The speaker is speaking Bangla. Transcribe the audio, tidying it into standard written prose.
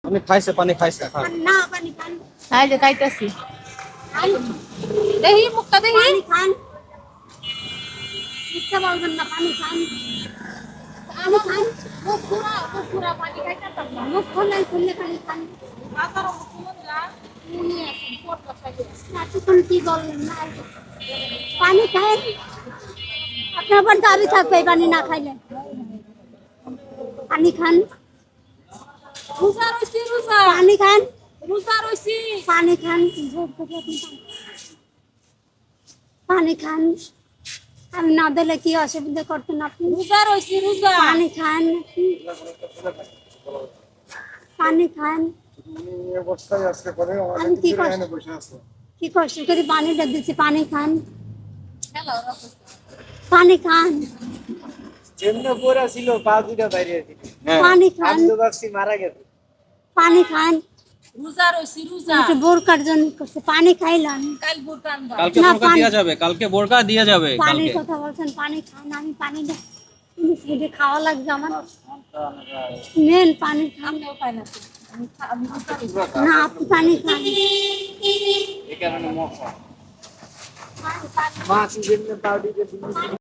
পানি খাইছে খান। না পানি খান এই যে খাইতেছি খান দেখি মুখটা দেখি পানি খান মিথ্যা বলবেন না পানি খান পানি খান মুখ পুরা পানি খাইতাম না মুখ খুললে পানি খান মাথার মুখ দিলা উনি আছেন পটলা খাইতে এতক্ষণ কি বললেন না পানি খান আপনার উপর দাবি থাকবে এই পানি না খাইলে পানি খান রোজা রইছি রোজা পানি খান রোজা রইছি পানি খান ভোট করে আপনি পানি খান আমি না দিলে কি অসুবিধা করতেন আপনি রোজা রইছি রোজা পানি খান পানি খান এই অবস্থায় আজকে পরে আমি আমাদের কি কিন্তু কষ্ট- এখানে বসে আছে। কি কষ্ট করে পানিটা দিচ্ছি পানি খান হ্যালো পানি খান যেমন পড়া ছিল পা দুটা বাইরে দিল পানি খান আমি তো ভাবছি মারা গেছে পানি খান রোজা রইছি রোজা একটু বোরকার জন্য করছে পানি খাইলাম কাল বুটান দাও কালকে না, বোরকা পানি- দেওয়া যাবে কালকে বোরকা দেওয়া যাবে পানির কালকে কথা বলছেন পানি খান আমি পানি সাইডে খাওয়া লাগছে আমার নেন পানি খান আমিও পাই না তো। আমি রোজা রইছি না আপনি পানি খান এই কারণে মশা মাছ যেমন পাউডি